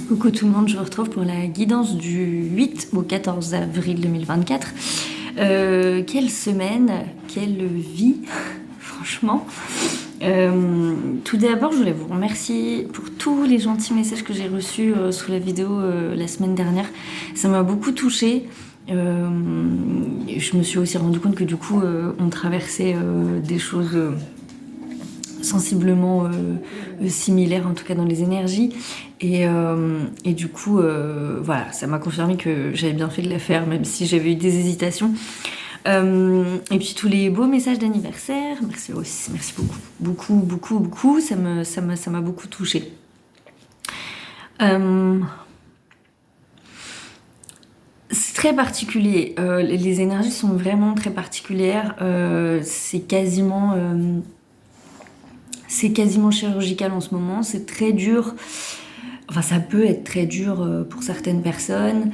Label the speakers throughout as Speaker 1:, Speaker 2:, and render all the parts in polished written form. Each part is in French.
Speaker 1: Coucou tout le monde, je vous retrouve pour la guidance du 8 au 14 avril 2024. Quelle semaine, quelle vie, franchement. Tout d'abord, je voulais vous remercier pour tous les gentils messages que j'ai reçus sous la vidéo la semaine dernière. Ça m'a beaucoup touchée. Je me suis aussi rendu compte que du coup, on traversait des choses sensiblement similaires, en tout cas dans les énergies. Et du coup, voilà, ça m'a confirmé que j'avais bien fait de la faire, même si j'avais eu des hésitations. Et puis tous les beaux messages d'anniversaire, merci aussi, merci beaucoup, ça m'a beaucoup touchée. C'est très particulier, les énergies sont vraiment très particulières, c'est quasiment chirurgical en ce moment, c'est très dur. Enfin, ça peut être très dur pour certaines personnes,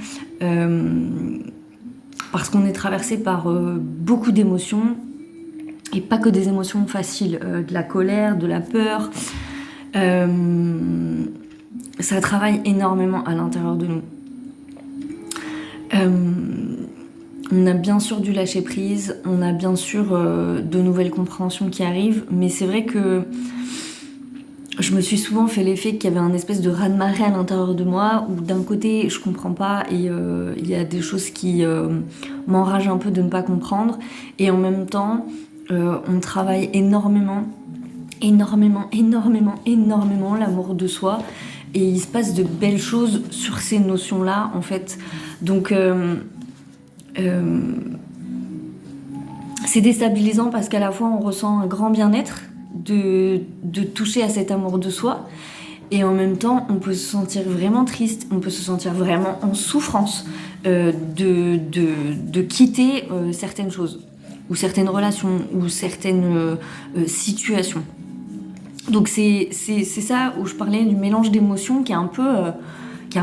Speaker 1: parce qu'on est traversé par beaucoup d'émotions, et pas que des émotions faciles, de la colère, de la peur. Ça travaille énormément à l'intérieur de nous. On a bien sûr du lâcher prise, on a bien sûr de nouvelles compréhensions qui arrivent, mais c'est vrai que je me suis souvent fait l'effet qu'il y avait un espèce de raz-de-marée à l'intérieur de moi, où d'un côté je comprends pas et il y a des choses qui m'enragent un peu de ne pas comprendre, et en même temps on travaille énormément l'amour de soi, et il se passe de belles choses sur ces notions-là en fait. Donc c'est déstabilisant parce qu'à la fois on ressent un grand bien-être de toucher à cet amour de soi, et en même temps on peut se sentir vraiment triste, on peut se sentir vraiment en souffrance de quitter certaines choses ou certaines relations ou certaines situations. Donc c'est ça où je parlais du mélange d'émotions qui est un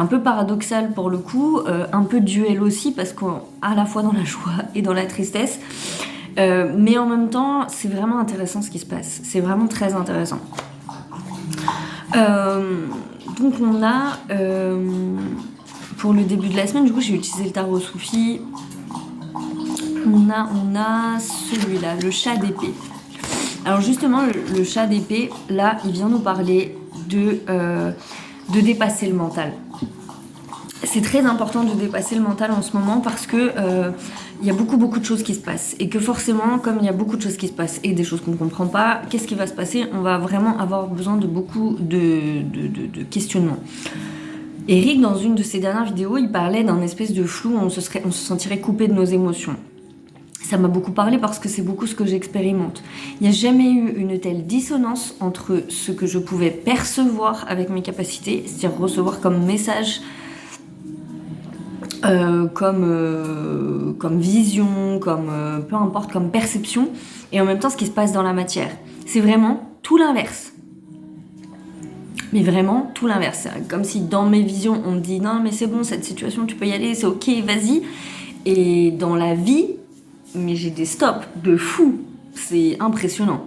Speaker 1: peu paradoxal pour le coup, un peu duel aussi, parce qu'à la fois dans la joie et dans la tristesse. Mais en même temps, c'est vraiment intéressant ce qui se passe. C'est vraiment très intéressant. Donc on a, pour le début de la semaine, du coup j'ai utilisé le tarot Soufi. On a celui-là, le chat d'épée. Alors justement, le chat d'épée, là, il vient nous parler de dépasser le mental. C'est très important de dépasser le mental en ce moment parce que il y a beaucoup de choses qui se passent, et que forcément, comme il y a beaucoup de choses qui se passent et des choses qu'on ne comprend pas, qu'est-ce qui va se passer? On va vraiment avoir besoin de beaucoup de questionnements. Eric, dans une de ses dernières vidéos, il parlait d'un espèce de flou où on se sentirait coupé de nos émotions. Ça m'a beaucoup parlé parce que c'est beaucoup ce que j'expérimente. Il n'y a jamais eu une telle dissonance entre ce que je pouvais percevoir avec mes capacités, c'est-à-dire recevoir comme message, comme vision, comme peu importe, comme perception, et en même temps ce qui se passe dans la matière. C'est vraiment tout l'inverse. Mais vraiment tout l'inverse. C'est comme si dans mes visions on me dit non mais c'est bon, cette situation tu peux y aller, c'est ok, vas-y. Et dans la vie, mais j'ai des stops de fou. C'est impressionnant.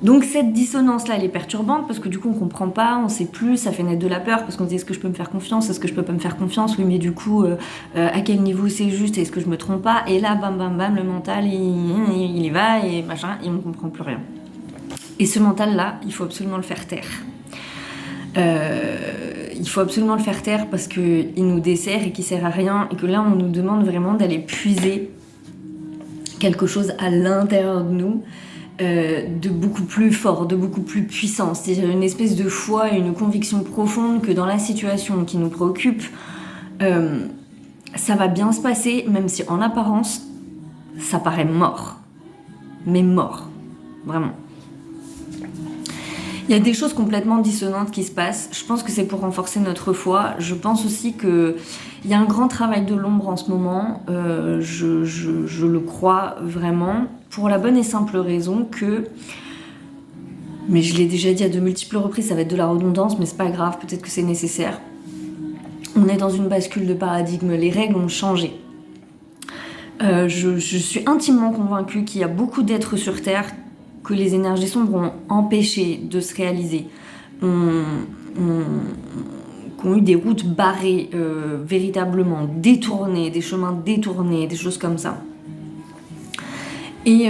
Speaker 1: Donc cette dissonance-là, elle est perturbante parce que du coup on comprend pas, on sait plus, ça fait naître de la peur parce qu'on se dit est-ce que je peux me faire confiance, est-ce que je peux pas me faire confiance, oui mais du coup à quel niveau c'est juste, est-ce que je me trompe pas, et là bam le mental il y va et machin, et on comprend plus rien. Et ce mental-là, il faut absolument le faire taire. Il faut absolument le faire taire parce qu'il nous dessert et qu'il sert à rien, et que là on nous demande vraiment d'aller puiser quelque chose à l'intérieur de nous, de beaucoup plus fort, de beaucoup plus puissant, c'est-à-dire une espèce de foi et une conviction profonde que dans la situation qui nous préoccupe, ça va bien se passer, même si en apparence ça paraît mort, mais mort, vraiment. Il y a des choses complètement dissonantes qui se passent. Je pense que c'est pour renforcer notre foi. Je pense aussi qu'il y a un grand travail de l'ombre en ce moment. Je le crois vraiment. Pour la bonne et simple raison que... Mais je l'ai déjà dit à de multiples reprises, ça va être de la redondance, mais c'est pas grave, peut-être que c'est nécessaire. On est dans une bascule de paradigme. Les règles ont changé. Je suis intimement convaincue qu'il y a beaucoup d'êtres sur Terre que les énergies sombres ont empêché de se réaliser, qu'on qui ont eu des routes barrées, véritablement détournées, des chemins détournés, des choses comme ça. Et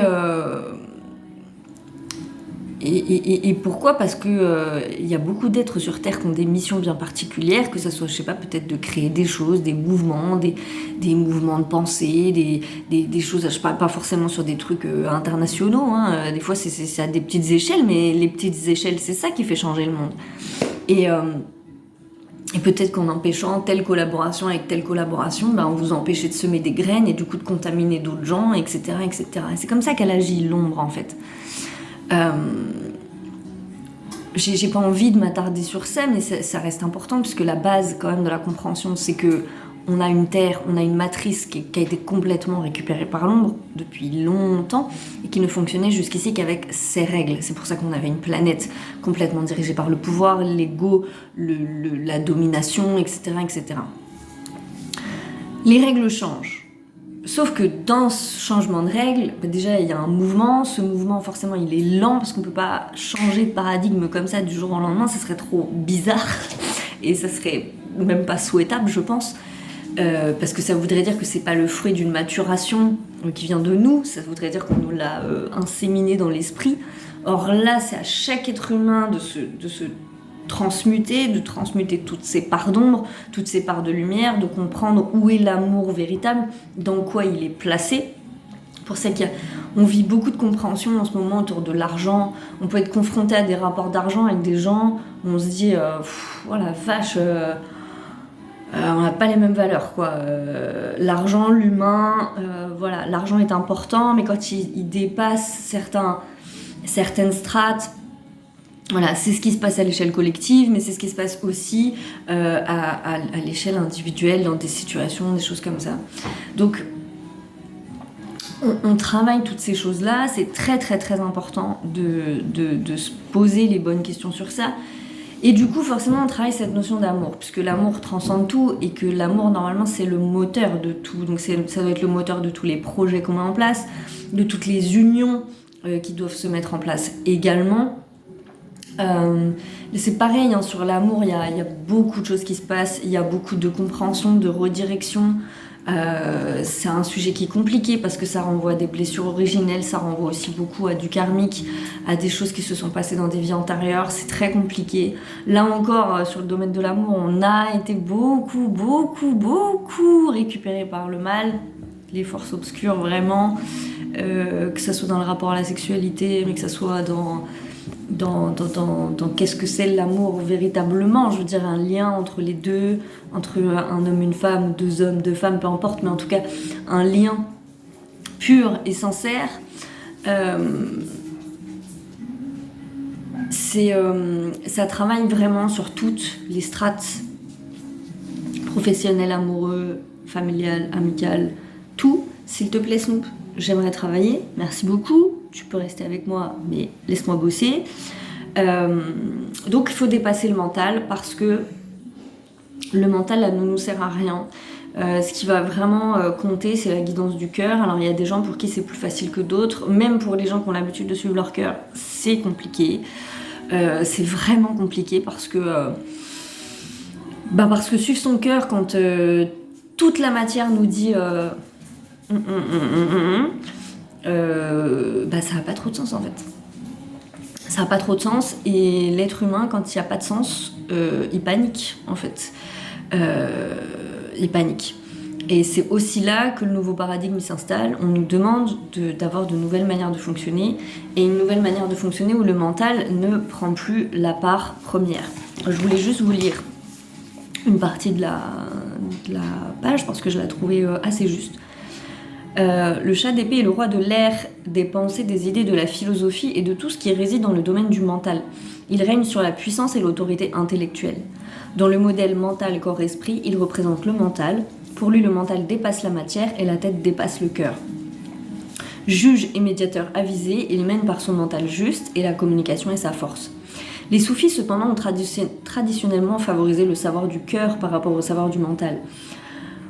Speaker 1: pourquoi ? Parce que il y a beaucoup d'êtres sur Terre qui ont des missions bien particulières, que ça soit, je sais pas, peut-être de créer des choses, des mouvements, des mouvements de pensée, des choses, je parle pas forcément sur des trucs internationaux, hein, des fois c'est à des petites échelles, mais les petites échelles, c'est ça qui fait changer le monde. Et peut-être qu'en empêchant telle collaboration avec telle collaboration, on vous empêchez de semer des graines et du coup de contaminer d'autres gens, etc., etc. Et c'est comme ça qu'elle agit, l'ombre, en fait. J'ai pas envie de m'attarder sur ça, mais ça reste important, puisque la base quand même de la compréhension, c'est que on a une terre, on a une matrice qui a été complètement récupérée par l'ombre depuis longtemps et qui ne fonctionnait jusqu'ici qu'avec ses règles. C'est pour ça qu'on avait une planète complètement dirigée par le pouvoir, l'ego, la domination, etc., etc. Les règles changent. Sauf que dans ce changement de règles, déjà il y a un mouvement, ce mouvement forcément il est lent parce qu'on peut pas changer de paradigme comme ça du jour au lendemain, ça serait trop bizarre et ça serait même pas souhaitable je pense, parce que ça voudrait dire que c'est pas le fruit d'une maturation qui vient de nous, ça voudrait dire qu'on nous l'a inséminé dans l'esprit. Or là c'est à chaque être humain de se transmuter, de transmuter toutes ces parts d'ombre, toutes ces parts de lumière, de comprendre où est l'amour véritable, dans quoi il est placé. Pour ça qu'on vit beaucoup de compréhension en ce moment autour de l'argent. On peut être confronté à des rapports d'argent avec des gens où on se dit oh la vache, on n'a pas les mêmes valeurs quoi. L'argent, l'humain, voilà, l'argent est important, mais quand il dépasse certaines strates, voilà, c'est ce qui se passe à l'échelle collective, mais c'est ce qui se passe aussi à l'échelle individuelle, dans des situations, des choses comme ça. Donc, on travaille toutes ces choses-là, c'est très très très important de se poser les bonnes questions sur ça. Et du coup, forcément, on travaille cette notion d'amour, puisque l'amour transcende tout, et que l'amour, normalement, c'est le moteur de tout. Donc ça doit être le moteur de tous les projets qu'on met en place, de toutes les unions qui doivent se mettre en place également. C'est pareil, hein, sur l'amour, il y a beaucoup de choses qui se passent, il y a beaucoup de compréhension, de redirection. C'est un sujet qui est compliqué parce que ça renvoie à des blessures originelles, ça renvoie aussi beaucoup à du karmique, à des choses qui se sont passées dans des vies antérieures, c'est très compliqué. Là encore, sur le domaine de l'amour, on a été beaucoup récupéré par le mal, les forces obscures vraiment, que ça soit dans le rapport à la sexualité, mais que ça soit dans qu'est-ce que c'est l'amour véritablement, je veux dire un lien entre les deux, entre un homme, une femme, ou deux hommes, deux femmes, peu importe, mais en tout cas un lien pur et sincère. Ça travaille vraiment sur toutes les strates, professionnelles, amoureux, familiales, amicales, tout. S'il te plaît Snoop, j'aimerais travailler, merci beaucoup. Tu peux rester avec moi, mais laisse-moi bosser. Donc il faut dépasser le mental parce que le mental là, ne nous sert à rien. Ce qui va vraiment compter, c'est la guidance du cœur. Alors il y a des gens pour qui c'est plus facile que d'autres. Même pour les gens qui ont l'habitude de suivre leur cœur, c'est compliqué. C'est vraiment compliqué parce que suivre son cœur quand toute la matière nous dit ça n'a pas trop de sens en fait. Ça n'a pas trop de sens et l'être humain quand il n'y a pas de sens, il panique en fait. Il panique. Et c'est aussi là que le nouveau paradigme s'installe. On nous demande d'avoir de nouvelles manières de fonctionner et une nouvelle manière de fonctionner où le mental ne prend plus la part première. Je voulais juste vous lire une partie de la page parce que je la trouvais assez juste. Le chat d'épée est le roi de l'air, des pensées, des idées, de la philosophie et de tout ce qui réside dans le domaine du mental. Il règne sur la puissance et l'autorité intellectuelle. Dans le modèle mental-corps-esprit, il représente le mental. Pour lui, le mental dépasse la matière et la tête dépasse le cœur. Juge et médiateur avisé, il mène par son mental juste et la communication est sa force. Les soufis, cependant, ont traditionnellement favorisé le savoir du cœur par rapport au savoir du mental.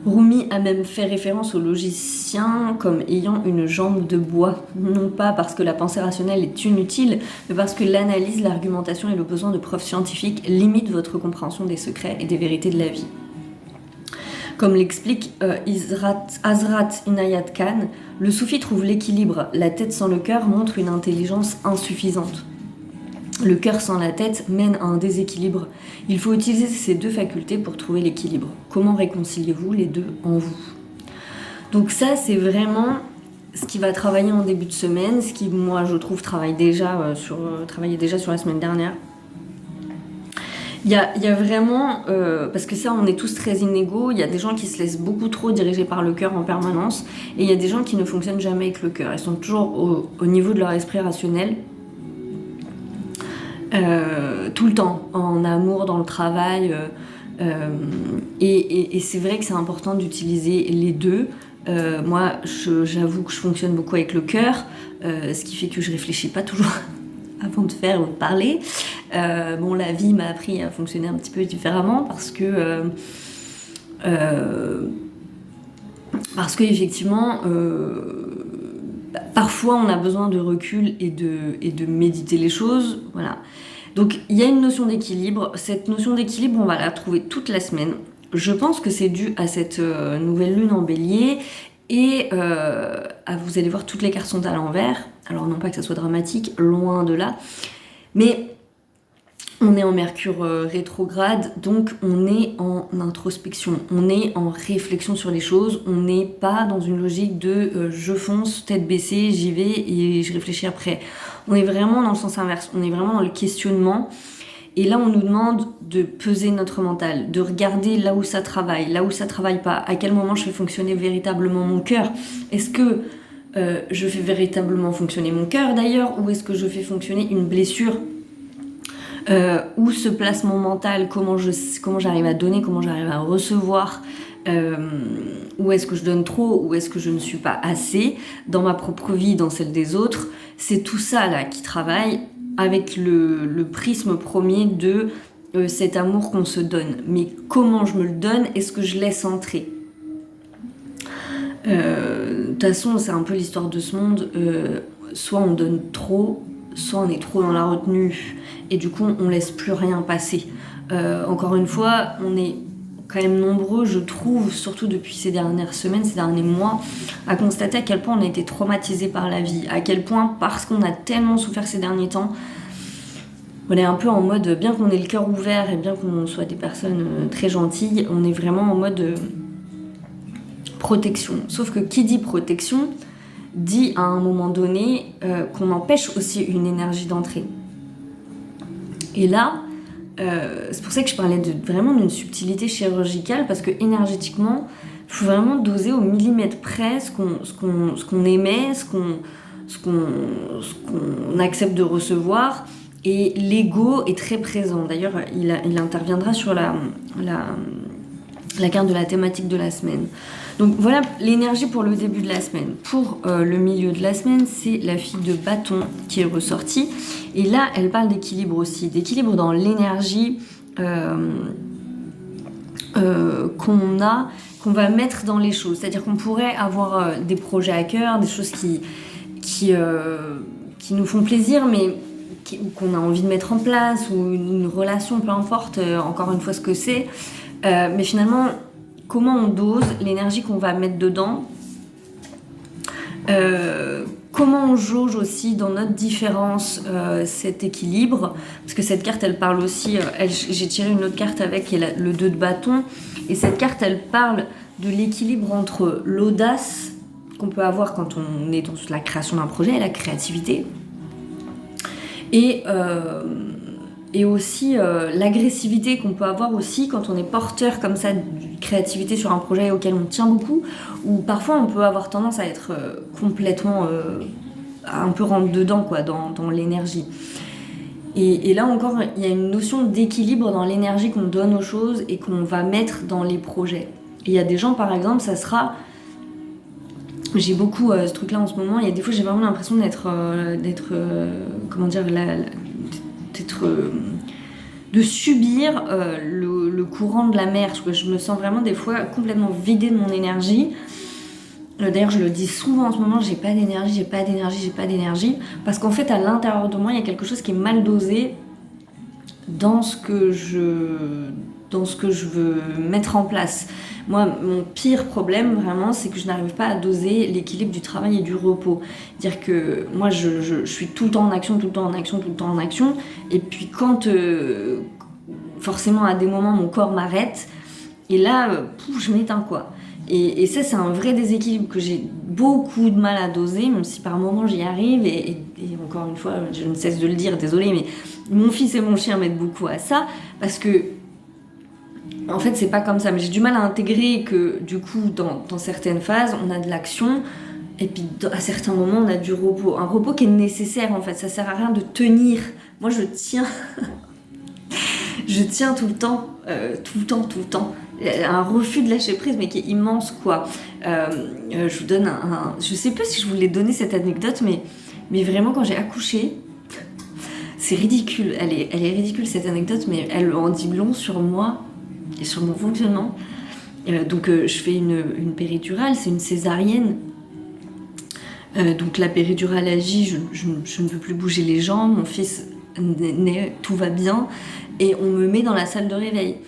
Speaker 1: Rumi a même fait référence au logicien comme ayant une jambe de bois, non pas parce que la pensée rationnelle est inutile, mais parce que l'analyse, l'argumentation et le besoin de preuves scientifiques limitent votre compréhension des secrets et des vérités de la vie. Comme l'explique Hazrat Inayat Khan, le soufi trouve l'équilibre. La tête sans le cœur montre une intelligence insuffisante. Le cœur sans la tête mène à un déséquilibre. Il faut utiliser ces deux facultés pour trouver l'équilibre. Comment réconciliez-vous les deux en vous? Donc ça, c'est vraiment ce qui va travailler en début de semaine, ce qui, moi, je trouve, travaillait déjà sur la semaine dernière. Il y a vraiment, parce que ça, on est tous très inégaux, il y a des gens qui se laissent beaucoup trop diriger par le cœur en permanence, et il y a des gens qui ne fonctionnent jamais avec le cœur. Ils sont toujours au niveau de leur esprit rationnel, tout le temps, en amour, dans le travail, et c'est vrai que c'est important d'utiliser les deux. Moi, j'avoue que je fonctionne beaucoup avec le cœur, ce qui fait que je réfléchis pas toujours avant de faire ou de parler. La vie m'a appris à fonctionner un petit peu différemment parce que effectivement, parfois on a besoin de recul et de méditer les choses, voilà. Donc il y a une notion d'équilibre. Cette notion d'équilibre, on va la trouver toute la semaine. Je pense que c'est dû à cette nouvelle lune en bélier et vous allez voir, toutes les cartes sont à l'envers. Alors non pas que ça soit dramatique, loin de là, mais on est en Mercure rétrograde, donc on est en introspection, on est en réflexion sur les choses, on n'est pas dans une logique de je fonce, tête baissée, j'y vais et je réfléchis après. On est vraiment dans le sens inverse, on est vraiment dans le questionnement. Et là, on nous demande de peser notre mental, de regarder là où ça travaille pas, à quel moment je fais fonctionner véritablement mon cœur. Est-ce que je fais véritablement fonctionner mon cœur d'ailleurs, ou est-ce que je fais fonctionner une blessure? Où se place mon mental? Comment j'arrive à donner? Comment j'arrive à recevoir? Où est-ce que je donne trop? Où est-ce que je ne suis pas assez? Dans ma propre vie, dans celle des autres. C'est tout ça là qui travaille avec le prisme premier de cet amour qu'on se donne. Mais comment je me le donne? Est-ce que je laisse entrer? De toute façon, c'est un peu l'histoire de ce monde. Soit on donne trop, soit on est trop dans la retenue et du coup on laisse plus rien passer. Encore une fois, on est quand même nombreux, je trouve, surtout depuis ces dernières semaines, ces derniers mois, à constater à quel point on a été traumatisé par la vie, à quel point, parce qu'on a tellement souffert ces derniers temps, on est un peu en mode, bien qu'on ait le cœur ouvert et bien qu'on soit des personnes très gentilles, on est vraiment en mode protection. Sauf que qui dit protection dit à un moment donné qu'on empêche aussi une énergie d'entrée. Et là, c'est pour ça que je parlais vraiment d'une subtilité chirurgicale, parce que énergétiquement, il faut vraiment doser au millimètre près ce qu'on émet, ce qu'on accepte de recevoir. Et l'ego est très présent. D'ailleurs, il interviendra sur la carte de la thématique de la semaine. Donc voilà l'énergie pour le début de la semaine. Pour le milieu de la semaine, c'est la fille de bâton qui est ressortie. Et là, elle parle d'équilibre aussi. D'équilibre dans l'énergie qu'on va mettre dans les choses. C'est-à-dire qu'on pourrait avoir des projets à cœur, des choses qui nous font plaisir, mais qu'on a envie de mettre en place, ou une relation, peu importe, encore une fois ce que c'est. Mais finalement, comment on dose l'énergie qu'on va mettre dedans, comment on jauge aussi dans notre différence cet équilibre, parce que cette carte elle parle aussi, j'ai tiré une autre carte avec, qui est le 2 de bâton, et cette carte elle parle de l'équilibre entre l'audace qu'on peut avoir quand on est dans la création d'un projet, la créativité, et aussi l'agressivité qu'on peut avoir aussi quand on est porteur comme ça de créativité sur un projet auquel on tient beaucoup, ou parfois on peut avoir tendance à être complètement un peu rentre dedans quoi, dans l'énergie. Et là encore, il y a une notion d'équilibre dans l'énergie qu'on donne aux choses et qu'on va mettre dans les projets. Et il y a des gens, par exemple, ça sera... J'ai beaucoup ce truc-là en ce moment. Il y a des fois, j'ai vraiment l'impression de subir le courant de la mer. Je me sens vraiment des fois complètement vidée de mon énergie. D'ailleurs, je le dis souvent en ce moment, j'ai pas d'énergie, parce qu'en fait, à l'intérieur de moi, il y a quelque chose qui est mal dosé dans ce que je veux mettre en place. Moi, mon pire problème, vraiment, c'est que je n'arrive pas à doser l'équilibre du travail et du repos. Dire que moi, je suis tout le temps en action, et puis quand, forcément, à des moments, mon corps m'arrête, et là, je m'éteins, quoi. Et ça, c'est un vrai déséquilibre que j'ai beaucoup de mal à doser, même si par moments j'y arrive, et encore une fois, je ne cesse de le dire, désolée, mais mon fils et mon chien m'aident beaucoup à ça, parce que, en fait, c'est pas comme ça, mais j'ai du mal à intégrer que, du coup, dans certaines phases, on a de l'action, et puis à certains moments, on a du repos. Un repos qui est nécessaire, en fait, ça sert à rien de tenir. Moi, je tiens... je tiens tout le temps. Un refus de lâcher prise, mais qui est immense, quoi. Je vous donne je sais pas si je vous l'ai donné cette anecdote, mais vraiment, quand j'ai accouché, c'est ridicule. Elle est ridicule, cette anecdote, mais elle en dit long sur moi et sur mon fonctionnement. Donc, je fais une péridurale, c'est une césarienne. Donc, la péridurale agit, je ne peux plus bouger les jambes, mon fils naît, tout va bien, et on me met dans la salle de réveil.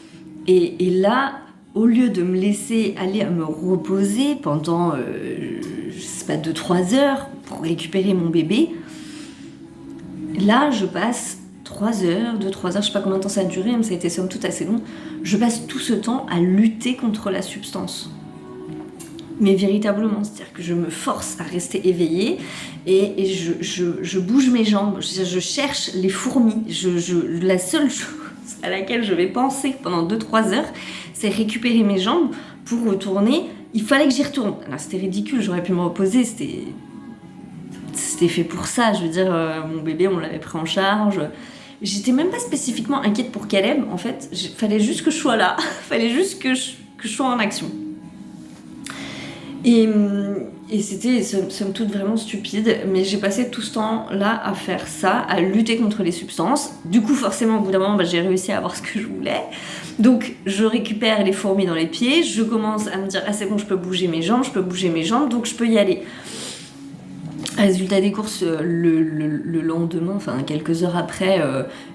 Speaker 1: Et là, au lieu de me laisser aller à me reposer pendant, je sais pas, 2-3 heures pour récupérer mon bébé, là, je passe 2-3 heures, je sais pas combien de temps ça a duré, mais ça a été somme toute assez long, je passe tout ce temps à lutter contre la substance. Mais véritablement, c'est-à-dire que je me force à rester éveillée et je bouge mes jambes, je cherche les fourmis, la seule chose à laquelle je vais penser pendant 2-3 heures, c'est récupérer mes jambes pour retourner. Il fallait que j'y retourne. Alors c'était ridicule, j'aurais pu me reposer, c'était fait pour ça. Je veux dire, mon bébé, on l'avait pris en charge. J'étais même pas spécifiquement inquiète pour Caleb, en fait. Fallait juste que je sois là, fallait juste que je sois en action. Et c'était somme toute vraiment stupide, mais j'ai passé tout ce temps-là à faire ça, à lutter contre les substances. Du coup, forcément, au bout d'un moment, j'ai réussi à avoir ce que je voulais. Donc, je récupère les fourmis dans les pieds, je commence à me dire « Ah, c'est bon, je peux bouger mes jambes, donc je peux y aller ». Résultat des courses, le lendemain, enfin quelques heures après,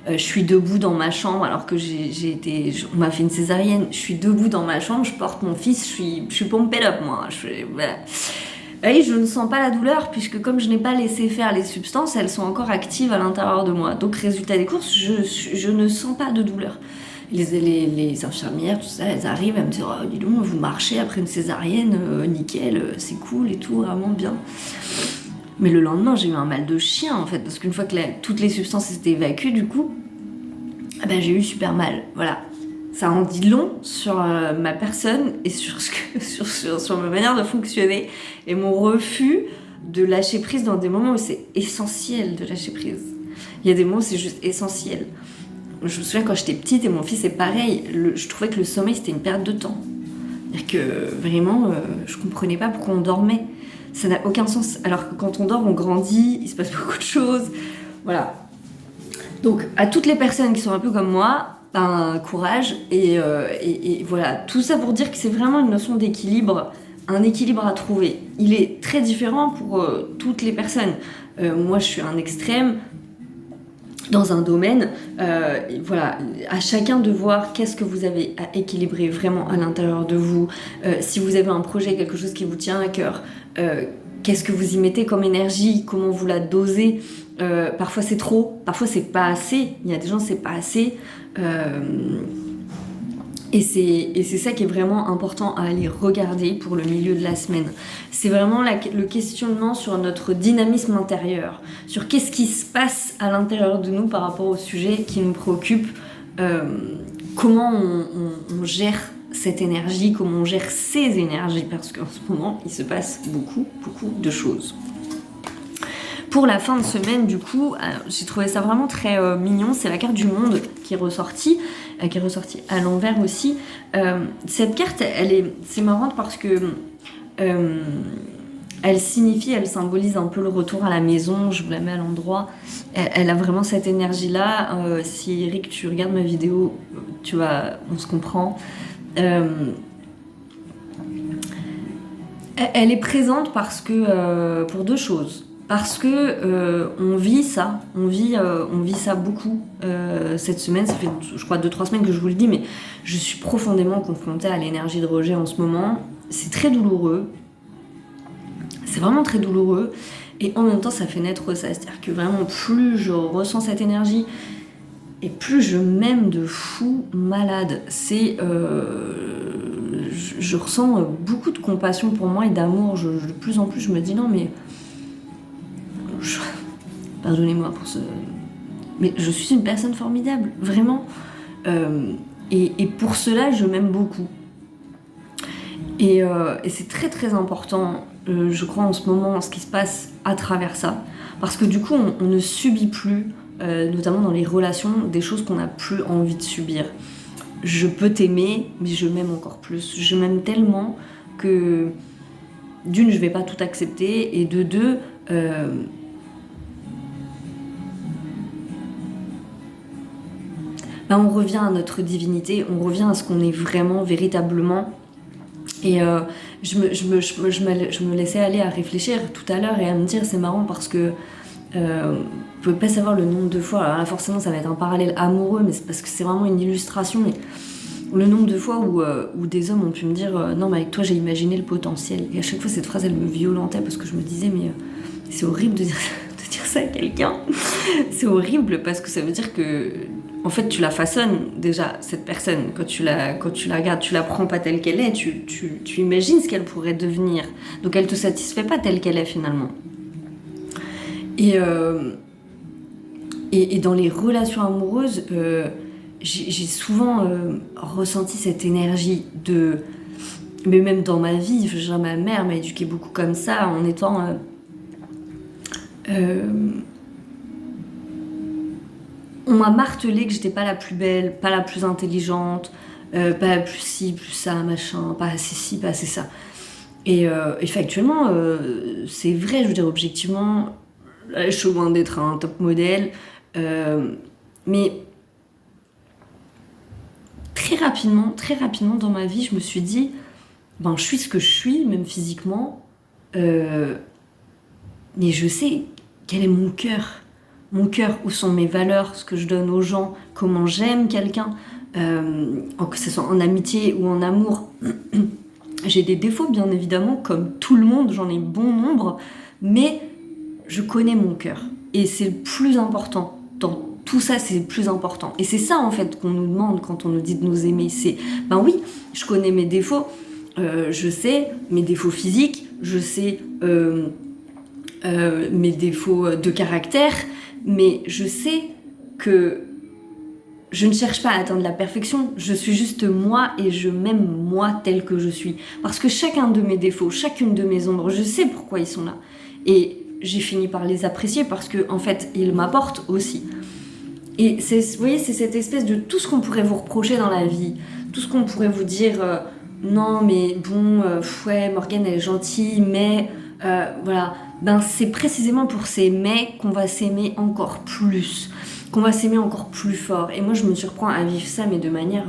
Speaker 1: je suis debout dans ma chambre alors que on m'a fait une césarienne. Je suis debout dans ma chambre, je porte mon fils, je suis pumped up, moi. Voilà. Et je ne sens pas la douleur puisque comme je n'ai pas laissé faire les substances, elles sont encore actives à l'intérieur de moi. Donc résultat des courses, je ne sens pas de douleur. Les infirmières, tout ça, elles arrivent à me dire « Oh, dis donc, vous marchez après une césarienne, nickel, c'est cool et tout, vraiment bien ». Mais le lendemain, j'ai eu un mal de chien, en fait, parce qu'une fois que toutes les substances étaient évacuées, du coup, j'ai eu super mal. Voilà. Ça en dit long sur ma personne et sur ma manière de fonctionner et mon refus de lâcher prise dans des moments où c'est essentiel de lâcher prise. Il y a des moments où c'est juste essentiel. Je me souviens quand j'étais petite et mon fils est pareil, je trouvais que le sommeil c'était une perte de temps. C'est-à-dire que vraiment, je comprenais pas pourquoi on dormait. Ça n'a aucun sens. Alors que quand on dort, on grandit, il se passe beaucoup de choses. Voilà. Donc, à toutes les personnes qui sont un peu comme moi, courage. Et voilà. Tout ça pour dire que c'est vraiment une notion d'équilibre, un équilibre à trouver. Il est très différent pour toutes les personnes. Moi, je suis un extrême dans un domaine. Voilà, à chacun de voir qu'est-ce que vous avez à équilibrer vraiment à l'intérieur de vous. Si vous avez un projet, quelque chose qui vous tient à cœur, qu'est-ce que vous y mettez comme énergie, comment vous la dosez. Parfois c'est trop, parfois c'est pas assez. Il y a des gens c'est pas assez. Et c'est ça qui est vraiment important à aller regarder pour le milieu de la semaine. C'est vraiment le questionnement sur notre dynamisme intérieur, sur qu'est-ce qui se passe à l'intérieur de nous par rapport au sujet qui nous préoccupe, comment on gère cette énergie, comment on gère ces énergies, parce qu'en ce moment, il se passe beaucoup de choses. Pour la fin de semaine, du coup, j'ai trouvé ça vraiment très mignon. C'est la carte du monde qui est ressortie à l'envers aussi. Cette carte, c'est marrant parce que Elle signifie, elle symbolise un peu le retour à la maison, je vous la mets à l'endroit. Elle a vraiment cette énergie-là. Si Eric, tu regardes ma vidéo, on se comprend. Elle est présente parce que pour deux choses. Parce que on vit ça, on vit ça beaucoup cette semaine. Ça fait, je crois, 2-3 semaines que je vous le dis, mais je suis profondément confrontée à l'énergie de rejet en ce moment. C'est très douloureux. C'est vraiment très douloureux. Et en même temps, ça fait naître ça. C'est-à-dire que vraiment, plus je ressens cette énergie, et plus je m'aime de fou malade. Je ressens beaucoup de compassion pour moi et d'amour. De plus en plus, je me dis non, mais pardonnez-moi pour ce... Mais je suis une personne formidable, vraiment. Et pour cela, je m'aime beaucoup. Et c'est très très important, je crois, en ce moment, ce qui se passe à travers ça. Parce que du coup, on ne subit plus, notamment dans les relations, des choses qu'on n'a plus envie de subir. Je peux t'aimer, mais je m'aime encore plus. Je m'aime tellement que, d'une, je vais pas tout accepter, et de deux... on revient à notre divinité, on revient à ce qu'on est vraiment, véritablement. Et je me laissais aller à réfléchir tout à l'heure et à me dire, c'est marrant parce que vous pouvez pas savoir le nombre de fois, alors là forcément ça va être un parallèle amoureux, mais c'est parce que c'est vraiment une illustration, mais le nombre de fois où des hommes ont pu me dire non mais avec toi j'ai imaginé le potentiel, et à chaque fois cette phrase elle me violentait parce que je me disais mais c'est horrible de dire ça à quelqu'un. C'est horrible parce que ça veut dire que en fait tu la façonnes déjà cette personne, quand tu la regardes, tu la prends pas telle qu'elle est, tu imagines ce qu'elle pourrait devenir, donc elle te satisfait pas telle qu'elle est finalement. Et dans les relations amoureuses, j'ai souvent ressenti cette énergie de... Mais même dans ma vie, ma mère m'a éduquée beaucoup comme ça, en étant... on m'a martelé que j'étais pas la plus belle, pas la plus intelligente, pas la plus ci, plus ça, machin, pas assez ci, pas assez ça. Et factuellement, c'est vrai, je veux dire, objectivement, là, je suis loin d'être un top modèle, mais très rapidement dans ma vie, je me suis dit, ben, je suis ce que je suis, même physiquement, mais je sais quel est mon cœur, où sont mes valeurs, ce que je donne aux gens, comment j'aime quelqu'un, que ce soit en amitié ou en amour. J'ai des défauts, bien évidemment, comme tout le monde, j'en ai bon nombre, mais je connais mon cœur. Et c'est le plus important. Dans tout ça, c'est le plus important. Et c'est ça, en fait, qu'on nous demande quand on nous dit de nous aimer. C'est, ben oui, je connais mes défauts, je sais mes défauts physiques, je sais mes défauts de caractère, mais je sais que je ne cherche pas à atteindre la perfection, je suis juste moi et je m'aime moi tel que je suis. Parce que chacun de mes défauts, chacune de mes ombres, je sais pourquoi ils sont là. Et j'ai fini par les apprécier parce que, en fait, ils m'apportent aussi. Et vous voyez, c'est cette espèce de tout ce qu'on pourrait vous reprocher dans la vie, tout ce qu'on pourrait vous dire, non mais bon, ouais, Morgane elle est gentille, mais voilà, ben c'est précisément pour ces mais qu'on va s'aimer encore plus. Qu'on va s'aimer encore plus fort. Et moi, je me surprends à vivre ça, mais de manière...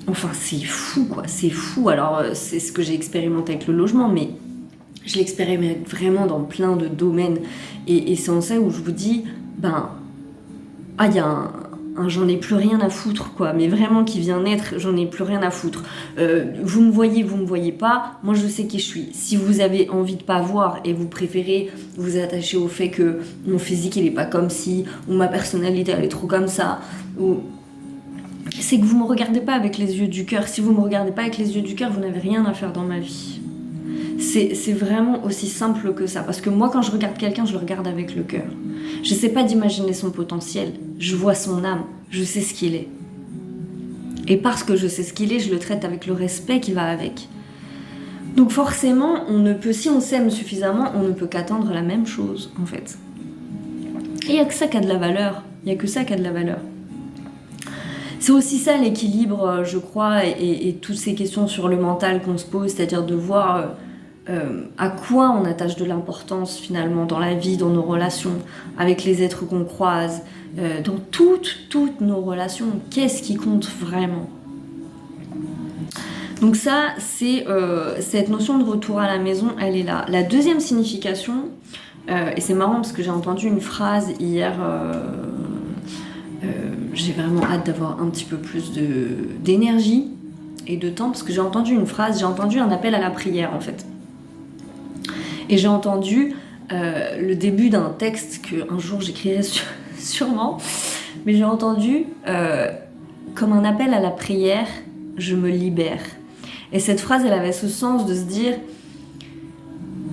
Speaker 1: Enfin, c'est fou, quoi. C'est fou. Alors, c'est ce que j'ai expérimenté avec le logement, mais je l'expérimente vraiment dans plein de domaines. Et c'est en ça où je vous dis, ben... Ah, il y a un j'en ai plus rien à foutre, quoi. Mais vraiment, qui vient naître, j'en ai plus rien à foutre. Vous me voyez pas, moi je sais qui je suis. Si vous avez envie de pas voir et vous préférez vous attacher au fait que mon physique il est pas comme ci, ou ma personnalité elle est trop comme ça, ou... c'est que vous me regardez pas avec les yeux du cœur. Si vous me regardez pas avec les yeux du cœur, vous n'avez rien à faire dans ma vie. C'est vraiment aussi simple que ça. Parce que moi, quand je regarde quelqu'un, je le regarde avec le cœur. Je sais pas d'imaginer son potentiel. Je vois son âme. Je sais ce qu'il est. Et parce que je sais ce qu'il est, je le traite avec le respect qui va avec. Donc forcément, si on s'aime suffisamment, on ne peut qu'attendre la même chose, en fait. Et il n'y a que ça qui a de la valeur. Il n'y a que ça qui a de la valeur. C'est aussi ça l'équilibre, je crois, et toutes ces questions sur le mental qu'on se pose, c'est-à-dire de voir à quoi on attache de l'importance finalement dans la vie, dans nos relations, avec les êtres qu'on croise, dans toutes nos relations, qu'est-ce qui compte vraiment. Donc ça, c'est cette notion de retour à la maison, elle est là. La deuxième signification, et c'est marrant parce que j'ai entendu une phrase hier, j'ai vraiment hâte d'avoir un petit peu plus d'énergie et de temps, parce que j'ai entendu une phrase, j'ai entendu un appel à la prière en fait. Et j'ai entendu le début d'un texte qu'un jour j'écrirai sûrement, mais j'ai entendu comme un appel à la prière, je me libère. Et cette phrase, elle avait ce sens de se dire,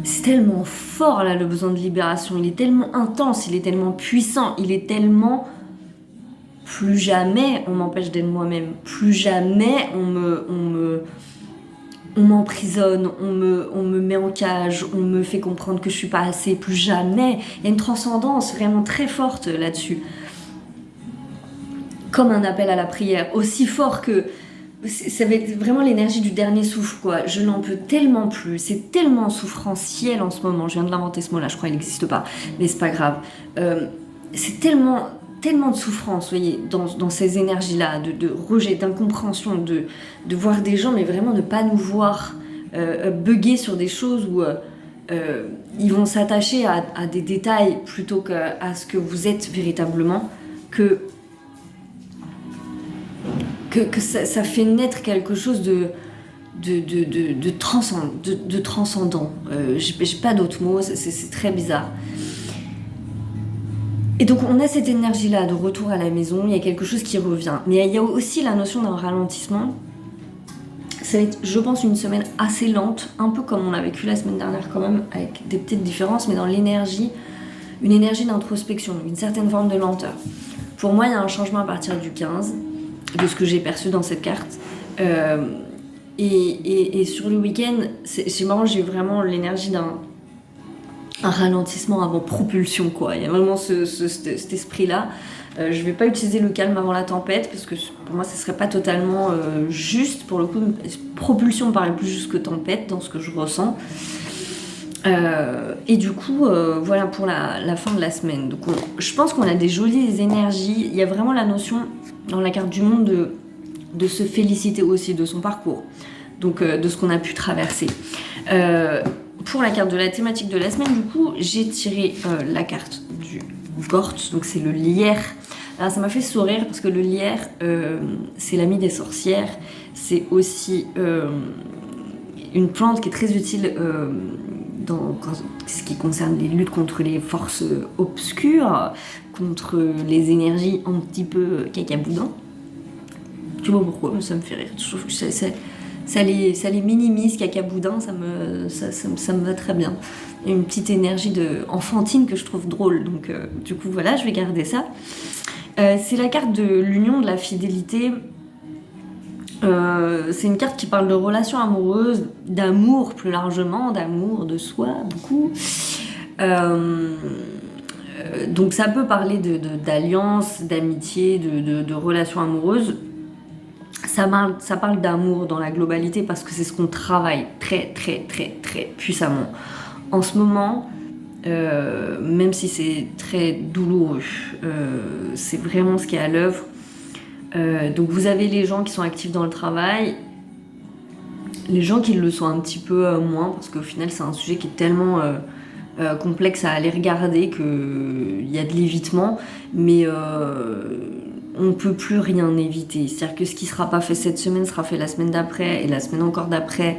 Speaker 1: c'est tellement fort là le besoin de libération, il est tellement intense, il est tellement puissant, il est tellement... Plus jamais on m'empêche d'être moi-même, plus jamais on m'emprisonne, on me met en cage, on me fait comprendre que je suis pas assez, plus jamais. Il y a une transcendance vraiment très forte là-dessus. Comme un appel à la prière, aussi fort que... Ça va être vraiment l'énergie du dernier souffle, quoi. Je n'en peux tellement plus, c'est tellement souffrentiel en ce moment. Je viens de l'inventer ce mot-là, je crois qu'il n'existe pas, mais c'est pas grave. C'est tellement de souffrance, vous voyez, dans ces énergies-là, de rejet, d'incompréhension, de voir des gens, mais vraiment ne pas nous voir bugger sur des choses où ils vont s'attacher à des détails plutôt qu'à ce que vous êtes véritablement, que ça fait naître quelque chose de transcendant. J'ai pas d'autres mots, c'est très bizarre. Et donc on a cette énergie-là de retour à la maison, il y a quelque chose qui revient. Mais il y a aussi la notion d'un ralentissement. Ça va être, je pense, une semaine assez lente, un peu comme on a vécu la semaine dernière quand même, avec des petites différences, mais dans l'énergie, une énergie d'introspection, une certaine forme de lenteur. Pour moi, il y a un changement à partir du 15, de ce que j'ai perçu dans cette carte. Et sur le week-end, c'est marrant, j'ai vraiment l'énergie d'un ralentissement avant propulsion, quoi. Il y a vraiment cet esprit-là. Je vais pas utiliser le calme avant la tempête, parce que pour moi, ce serait pas totalement juste. Pour le coup, propulsion me paraît plus juste que tempête, dans ce que je ressens. Et du coup, voilà pour la fin de la semaine. Donc je pense qu'on a des jolies énergies. Il y a vraiment la notion, dans la carte du monde, de se féliciter aussi de son parcours. Donc de ce qu'on a pu traverser. Pour la carte de la thématique de la semaine, du coup, j'ai tiré la carte du Gort, donc c'est le lierre. Alors ça m'a fait sourire parce que le lierre, c'est l'ami des sorcières. C'est aussi une plante qui est très utile dans ce qui concerne les luttes contre les forces obscures, contre les énergies un petit peu cacaboudin. Je sais pas pourquoi, mais ça me fait rire. Je trouve que ça les minimise, cacaboudin, ça me va très bien. Il y a une petite énergie enfantine que je trouve drôle, donc du coup voilà, je vais garder ça. C'est la carte de l'union, de la fidélité. C'est une carte qui parle de relations amoureuses, d'amour plus largement, d'amour de soi, beaucoup. Donc ça peut parler d'alliance, d'amitié, de relations amoureuses. Ça parle d'amour dans la globalité parce que c'est ce qu'on travaille très très très très puissamment. En ce moment, même si c'est très douloureux, c'est vraiment ce qui est à l'œuvre. Donc vous avez les gens qui sont actifs dans le travail, les gens qui le sont un petit peu moins, parce qu'au final c'est un sujet qui est tellement complexe à aller regarder qu'il y a de l'évitement, mais on ne peut plus rien éviter. C'est-à-dire que ce qui ne sera pas fait cette semaine sera fait la semaine d'après et la semaine encore d'après.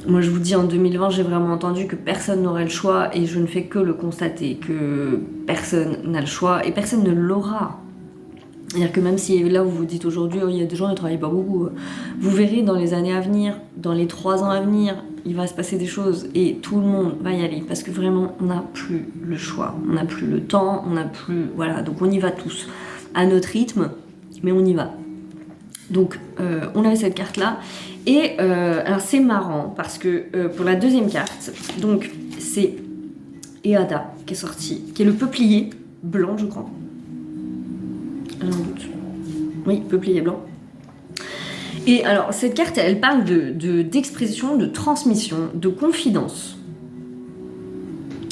Speaker 1: Moi je vous dis, en 2020 j'ai vraiment entendu que personne n'aurait le choix, et je ne fais que le constater, que personne n'a le choix et personne ne l'aura. C'est-à-dire que même si là vous vous dites aujourd'hui, oh, il y a des gens qui ne travaillent pas beaucoup, vous verrez dans les années à venir, dans les 3 ans à venir, il va se passer des choses et tout le monde va y aller, parce que vraiment on n'a plus le choix, on n'a plus le temps, on n'a plus... Voilà, donc on y va tous, à notre rythme, mais on y va. Donc on avait cette carte-là, et alors c'est marrant, parce que pour la deuxième carte, donc c'est Eada qui est sortie, qui est le peuplier blanc, je crois. Oui, peuplier blanc. Et alors, cette carte, elle parle d'expression, de transmission, de confidence.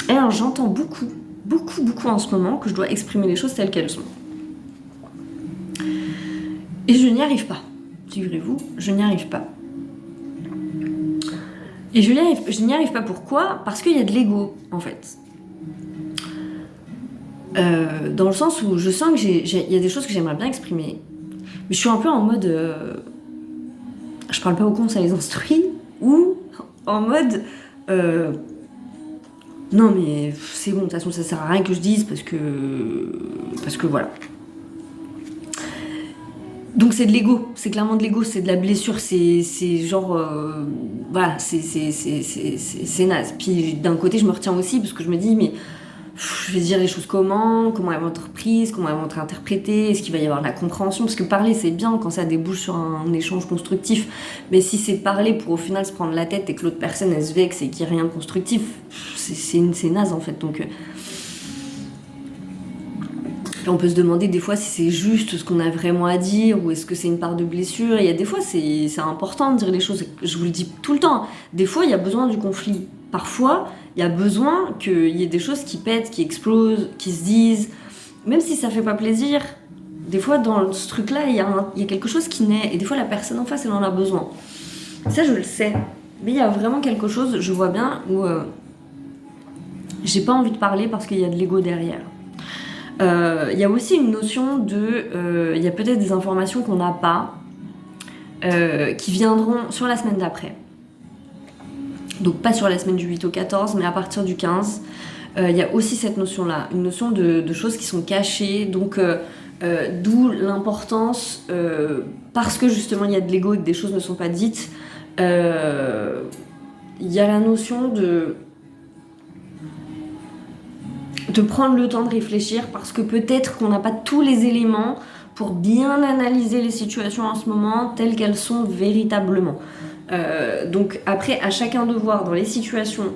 Speaker 1: Et alors, j'entends beaucoup en ce moment que je dois exprimer les choses telles qu'elles sont. Et je n'y arrive pas. Figurez-vous, je n'y arrive pas. Et je n'y arrive pas pourquoi ? Parce qu'il y a de l'ego, en fait. Dans le sens où je sens que il y a des choses que j'aimerais bien exprimer. Mais je suis un peu en mode... je parle pas aux cons, ça les instruit. Ou en mode... non mais c'est bon, de toute façon ça sert à rien que je dise parce que voilà. Donc c'est de l'ego, c'est clairement de l'ego, c'est de la blessure, c'est genre... voilà, c'est naze. Puis d'un côté je me retiens aussi parce que je me dis mais... je vais dire les choses comment elles vont être prises, comment elles vont être interprétées, est-ce qu'il va y avoir de la compréhension, parce que parler c'est bien quand ça débouche sur un échange constructif, mais si c'est parler pour au final se prendre la tête et que l'autre personne elle se vexe et qu'il n'y a rien de constructif, c'est naze en fait. Donc on peut se demander des fois si c'est juste ce qu'on a vraiment à dire ou est-ce que c'est une part de blessure. Et il y a des fois c'est important de dire les choses, je vous le dis tout le temps, des fois il y a besoin du conflit, parfois il y a besoin qu'il y ait des choses qui pètent, qui explosent, qui se disent, même si ça fait pas plaisir. Des fois dans ce truc là il y a quelque chose qui naît et des fois la personne en face elle en a besoin, ça je le sais, mais il y a vraiment quelque chose, je vois bien, où j'ai pas envie de parler parce qu'il y a de l'ego derrière. Il y a aussi une notion de... il y a peut-être des informations qu'on n'a pas, qui viendront sur la semaine d'après. Donc pas sur la semaine du 8 au 14, mais à partir du 15. Il y a aussi cette notion-là, une notion de choses qui sont cachées, donc d'où l'importance, parce que justement il y a de l'ego et que des choses ne sont pas dites, il y a la notion de prendre le temps de réfléchir, parce que peut-être qu'on n'a pas tous les éléments pour bien analyser les situations en ce moment telles qu'elles sont véritablement. Donc après, à chacun de voir dans les situations,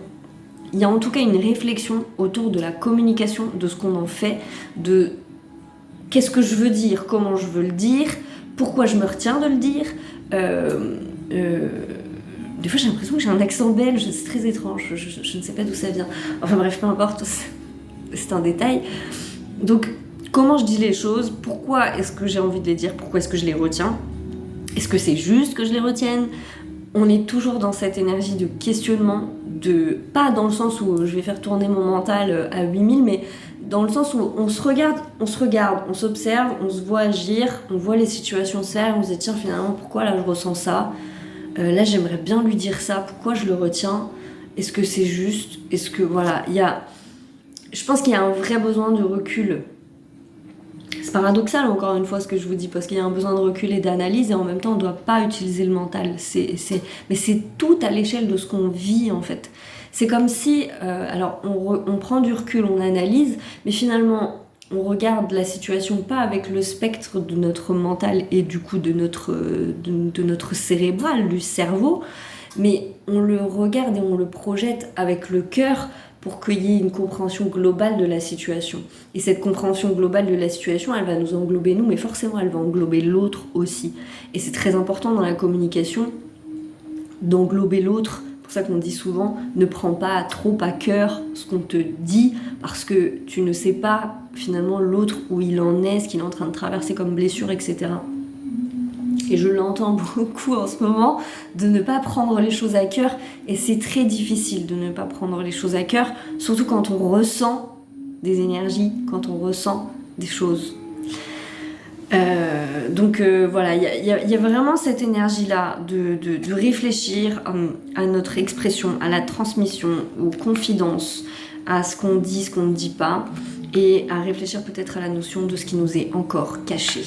Speaker 1: il y a en tout cas une réflexion autour de la communication, de ce qu'on en fait, de qu'est-ce que je veux dire, comment je veux le dire, pourquoi je me retiens de le dire. Des fois j'ai l'impression que j'ai un accent belge, c'est très étrange, je ne sais pas d'où ça vient. Enfin bref, peu importe, c'est un détail. Donc comment je dis les choses, pourquoi est-ce que j'ai envie de les dire, pourquoi est-ce que je les retiens, est-ce que c'est juste que je les retienne. On est toujours dans cette énergie de questionnement, pas dans le sens où je vais faire tourner mon mental à 8000, mais dans le sens où on se regarde, on s'observe, on se voit agir, on voit les situations se faire, on se dit tiens finalement pourquoi là je ressens ça, là j'aimerais bien lui dire ça, pourquoi je le retiens, est-ce que c'est juste, est-ce que voilà, je pense qu'il y a un vrai besoin de recul. C'est paradoxal encore une fois ce que je vous dis, parce qu'il y a un besoin de recul et d'analyse et en même temps on ne doit pas utiliser le mental. Mais c'est tout à l'échelle de ce qu'on vit en fait. C'est comme si, alors on prend du recul, on analyse, mais finalement on regarde la situation pas avec le spectre de notre mental et du coup de notre cérébral, du cerveau, mais on le regarde et on le projette avec le cœur, pour qu'il y ait une compréhension globale de la situation. Et cette compréhension globale de la situation, elle va nous englober nous, mais forcément elle va englober l'autre aussi. Et c'est très important dans la communication d'englober l'autre. C'est pour ça qu'on dit souvent, ne prends pas trop à cœur ce qu'on te dit, parce que tu ne sais pas finalement l'autre où il en est, ce qu'il est en train de traverser comme blessure, etc. Et je l'entends beaucoup en ce moment, de ne pas prendre les choses à cœur. Et c'est très difficile de ne pas prendre les choses à cœur, surtout quand on ressent des énergies, quand on ressent des choses. Donc voilà, il y a vraiment cette énergie-là de réfléchir à notre expression, à la transmission, aux confidences, à ce qu'on dit, ce qu'on ne dit pas, et à réfléchir peut-être à la notion de ce qui nous est encore caché.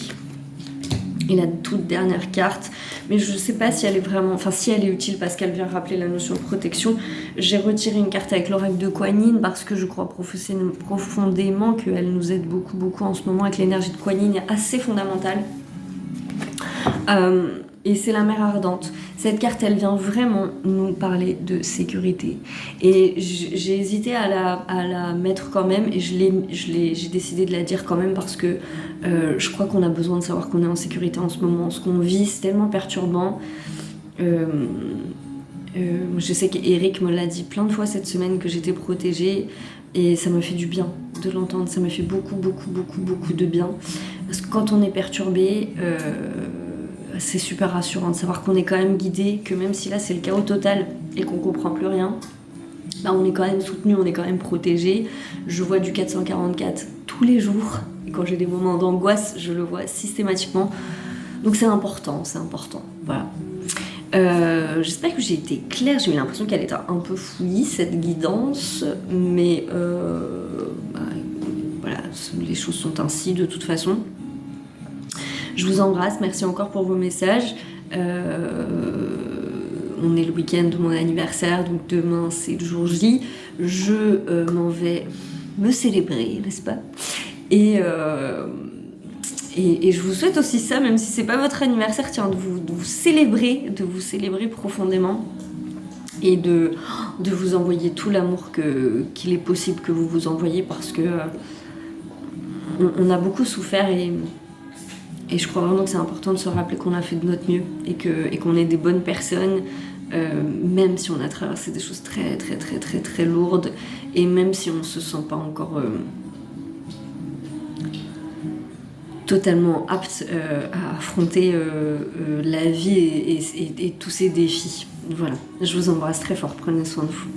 Speaker 1: Et la toute dernière carte, mais je ne sais pas si elle est vraiment, enfin si elle est utile parce qu'elle vient rappeler la notion de protection. J'ai retiré une carte avec l'oracle de Kuan Yin parce que je crois profondément qu'elle nous aide beaucoup en ce moment avec l'énergie de Kuan Yin assez fondamentale. Et c'est la mer ardente. Cette carte, elle vient vraiment nous parler de sécurité. Et j'ai hésité à la mettre quand même, et j'ai décidé de la dire quand même parce que je crois qu'on a besoin de savoir qu'on est en sécurité en ce moment. Ce qu'on vit, c'est tellement perturbant. Je sais qu'Eric me l'a dit plein de fois cette semaine que j'étais protégée, et ça me fait du bien de l'entendre. Ça me fait beaucoup de bien. Parce que quand on est perturbé... c'est super rassurant de savoir qu'on est quand même guidé, que même si là c'est le chaos total et qu'on comprend plus rien, bah on est quand même soutenu, on est quand même protégé. Je vois du 444 tous les jours, et quand j'ai des moments d'angoisse, je le vois systématiquement. Donc c'est important, voilà. J'espère que j'ai été claire. J'ai eu l'impression qu'elle était un peu fouillie, cette guidance, mais voilà, les choses sont ainsi de toute façon. Je vous embrasse, merci encore pour vos messages. On est le week-end de mon anniversaire, donc demain c'est le jour J. Je m'en vais me célébrer, n'est-ce pas ? Et je vous souhaite aussi ça, même si c'est pas votre anniversaire, tiens, de vous célébrer profondément, et de vous envoyer tout l'amour qu'il est possible que vous vous envoyez, parce que on a beaucoup souffert, et je crois vraiment que c'est important de se rappeler qu'on a fait de notre mieux, et qu'on est des bonnes personnes, même si on a traversé des choses très très très très très lourdes, et même si on se sent pas encore totalement apte à affronter la vie et tous ces défis. Voilà, je vous embrasse très fort, prenez soin de vous.